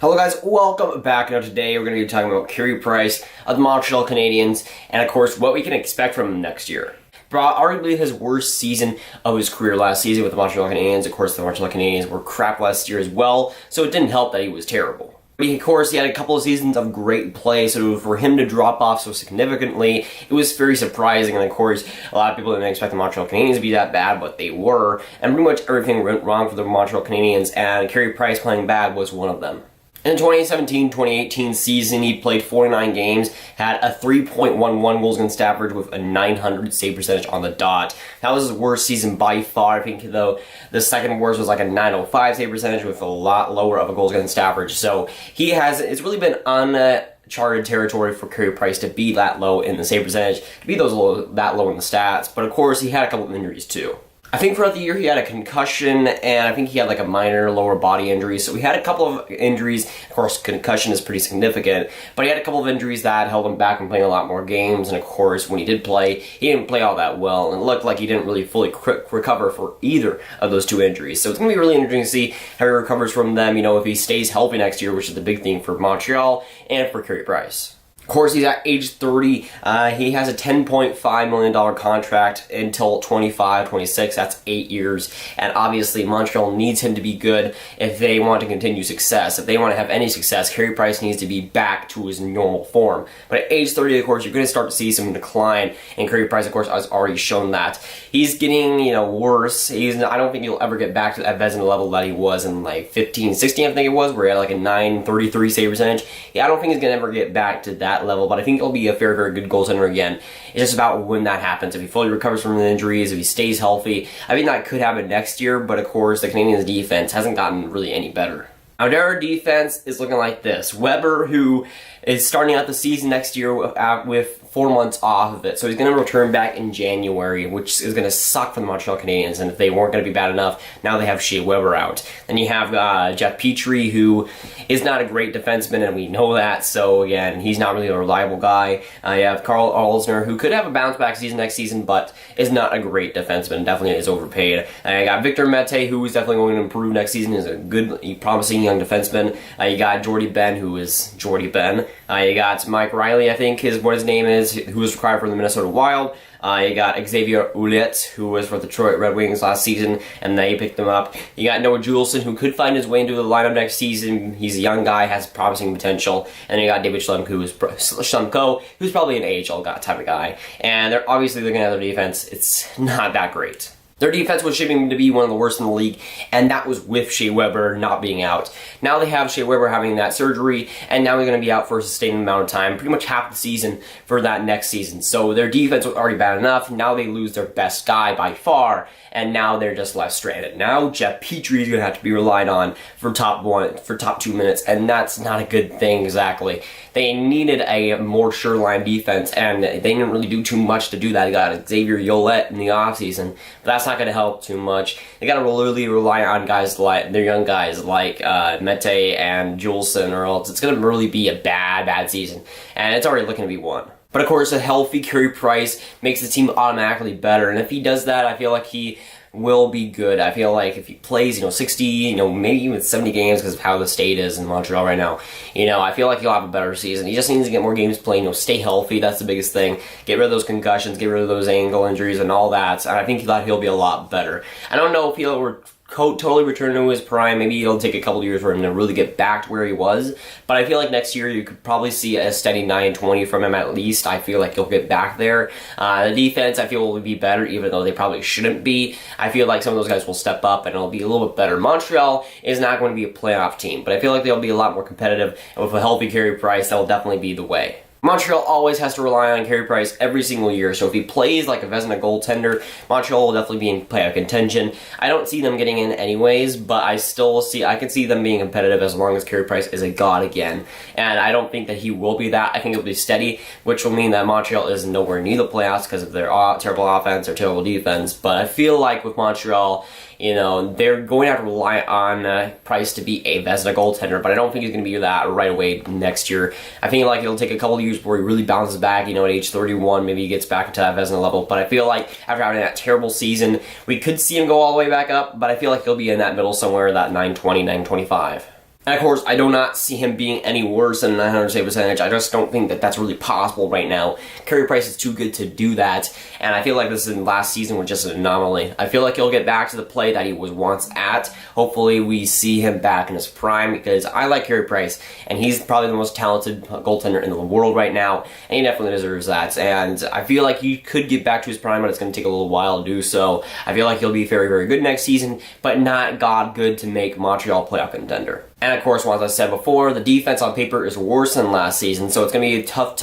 Hello guys, welcome back. Now today we're going to be talking about Carey Price of the Montreal Canadiens and of course what we can expect from him next year. Arguably his worst season of his career last season with the Montreal Canadiens. Of course the Montreal Canadiens were crap last year as well, so it didn't help that he was terrible. Of course, he had a couple of seasons of great play, so for him to drop off so significantly, it was very surprising. And of course, a lot of people didn't expect the Montreal Canadiens to be that bad, but they were. And pretty much everything went wrong for the Montreal Canadiens, and Carey Price playing bad was one of them. In the 2017-2018 season, he played 49 games, had a 3.11 goals against average with a 900 save percentage on the dot. That was his worst season by far. I think, though, the second worst was like a 905 save percentage with a lot lower of a goals against average. So it's really been uncharted territory for Carey Price to be that low in the save percentage, to be that low in the stats. But of course, he had a couple of injuries too. I think throughout the year he had a concussion, and I think he had like a minor lower body injury. So he had a couple of injuries. Of course, concussion is pretty significant, but he had a couple of injuries that held him back from playing a lot more games. And of course, when he did play, he didn't play all that well, and it looked like he didn't really fully recover for either of those two injuries. So it's going to be really interesting to see how he recovers from them, if he stays healthy next year, which is the big thing for Montreal and for Carey Price. Of course, he's at age 30. He has a $10.5 million contract until 25-26. That's 8 years. And obviously, Montreal needs him to be good if they want to continue success. If they want to have any success, Carey Price needs to be back to his normal form. But at age 30, of course, you're going to start to see some decline. And Carey Price, of course, has already shown that. He's getting, worse. I don't think he'll ever get back to that Vezina level that he was in like 15, 16, I think it was, where he had like a 933 save percentage. I don't think he's going to ever get back to that level, but I think he'll be a very, very good goaltender again. It's just about when that happens. If he fully recovers from the injuries, if he stays healthy, I think that could happen next year, but of course, the Canadiens' defense hasn't gotten really any better. Now, their defense is looking like this. Weber, who is starting out the season next year with 4 months off of it, so he's going to return back in January, which is going to suck for the Montreal Canadiens, and if they weren't going to be bad enough, now they have Shea Weber out. Then you have Jeff Petrie, who is not a great defenseman, and we know that, so again, he's not really a reliable guy. You have Carl Alsner, who could have a bounce-back season next season, but is not a great defenseman, definitely is overpaid. You got Victor Mete, who is definitely going to improve next season, is a good, promising young defenseman. You got Jordy Ben, who is Jordy Ben. You got Mike Riley, I think is what his name is, who was required for the Minnesota Wild. You got Xavier Ouellet, who was for the Detroit Red Wings last season, and they picked him up. You got Noah Juleson, who could find his way into the lineup next season. He's a young guy, has promising potential. And you got David Schlemko, who's probably an AHL type of guy. And they're obviously looking at their defense. It's not that great. Their defense was shaping to be one of the worst in the league, and that was with Shea Weber not being out. Now they have Shea Weber having that surgery, and now he's going to be out for a sustained amount of time, pretty much half the season for that next season. So their defense was already bad enough. Now they lose their best guy by far, and now they're just left stranded. Now Jeff Petrie is going to have to be relied on for top 2 minutes, and that's not a good thing exactly. They needed a more sure-line defense, and they didn't really do too much to do that. They got Xavier Ouellet in the offseason, but that's not going to help too much. They got to really rely on guys like their young guys like Mete and Juleson, or else it's going to really be a bad season, and it's already looking to be one. But of course, a healthy Carey Price makes the team automatically better, and if he does that, I feel like he will be good. I feel like if he plays, 60, maybe even 70 games because of how the state is in Montreal right now, I feel like he'll have a better season. He just needs to get more games playing, stay healthy. That's the biggest thing. Get rid of those concussions, get rid of those ankle injuries and all that. And I think that he'll be a lot better. I don't know if he'll totally return to his prime. Maybe it'll take a couple of years for him to really get back to where he was. But I feel like next year you could probably see a steady 9-20 from him at least. I feel like he'll get back there. The defense, I feel, will be better, even though they probably shouldn't be. I feel like some of those guys will step up and it'll be a little bit better. Montreal is not going to be a playoff team, but I feel like they'll be a lot more competitive. And with a healthy Carey Price, that will definitely be the way. Montreal always has to rely on Carey Price every single year, so if he plays like a Vezina goaltender, Montreal will definitely be in playoff contention. I don't see them getting in anyways, but I can see them being competitive as long as Carey Price is a god again. And I don't think that he will be that. I think it'll be steady, which will mean that Montreal is nowhere near the playoffs because of their terrible offense or terrible defense. But I feel like with Montreal, they're going to have to rely on Price to be a Vezina goaltender, but I don't think he's going to be that right away next year. I think it'll take a couple of years before he really bounces back, at age 31, maybe he gets back into that Vezina level, but I feel like after having that terrible season, we could see him go all the way back up, but I feel like he'll be in that middle somewhere, that 920, 925. And of course, I do not see him being any worse than a 900 save percentage. I just don't think that that's really possible right now. Carey Price is too good to do that, and I feel like this in last season was just an anomaly. I feel like he'll get back to the play that he was once at. Hopefully, we see him back in his prime, because I like Carey Price, and he's probably the most talented goaltender in the world right now, and he definitely deserves that. And I feel like he could get back to his prime, but it's going to take a little while to do so. I feel like he'll be very, very good next season, but not god good to make Montreal playoff contender. And of course, as I said before, the defense on paper is worse than last season, so it's going to be a tough,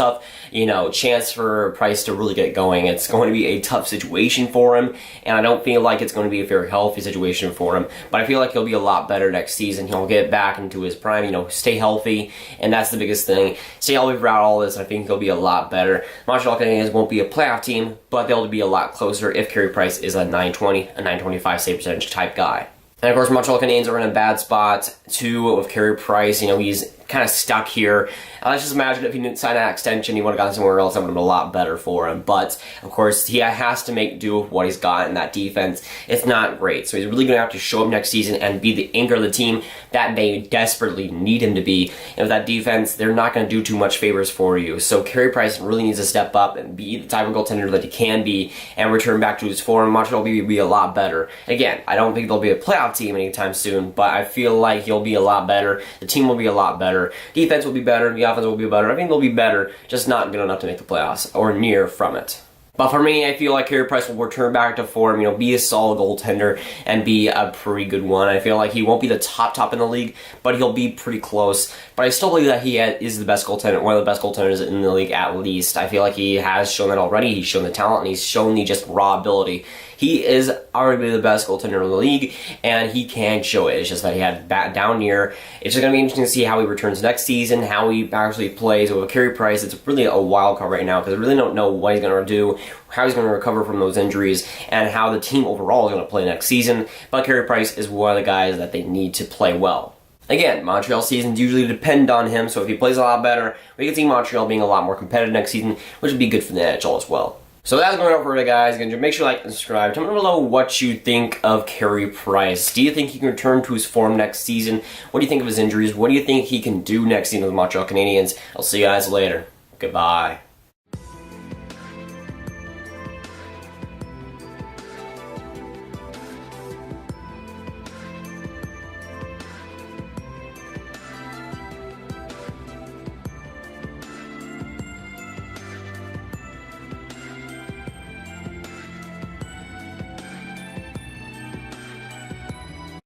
chance for Price to really get going. It's going to be a tough situation for him, and I don't feel like it's going to be a very healthy situation for him, but I feel like he'll be a lot better next season. He'll get back into his prime, stay healthy, and that's the biggest thing. Stay healthy throughout all this, I think he'll be a lot better. Montreal Canadiens won't be a playoff team, but they'll be a lot closer if Carey Price is a 920, a 925 save percentage type guy. And of course, Montreal Canadiens are in a bad spot, too, with Carey Price. He's kind of stuck here. Let's just imagine if he didn't sign that extension, he would have gone somewhere else. That would have been a lot better for him. But, of course, he has to make do with what he's got in that defense. It's not great. So he's really going to have to show up next season and be the anchor of the team that they desperately need him to be. And with that defense, they're not going to do too much favors for you. So Carey Price really needs to step up and be the type of goaltender that he can be and return back to his form. Montreal will be a lot better. Again, I don't think they'll be a playoff team anytime soon, but I feel like he'll be a lot better. The team will be a lot better. Defense will be better. The offense will be better. I think they'll be better, just not good enough to make the playoffs or near from it. But for me, I feel like Carey Price will return back to form, be a solid goaltender and be a pretty good one. I feel like he won't be the top in the league, but he'll be pretty close. But I still believe that he is the best goaltender, one of the best goaltenders in the league at least. I feel like he has shown that already. He's shown the talent, and he's shown the just raw ability. He is arguably the best goaltender in the league, and he can show it. It's just that he had down year. It's just going to be interesting to see how he returns next season, how he actually plays. With Carey Price, it's really a wild card right now because I really don't know what he's going to do, how he's going to recover from those injuries, and how the team overall is going to play next season. But Carey Price is one of the guys that they need to play well. Again, Montreal seasons usually depend on him, so if he plays a lot better, we can see Montreal being a lot more competitive next season, which would be good for the NHL as well. So that's going on for today, guys. Again, make sure you like and subscribe. Tell me below what you think of Carey Price. Do you think he can return to his form next season? What do you think of his injuries? What do you think he can do next season with the Montreal Canadiens? I'll see you guys later. Goodbye.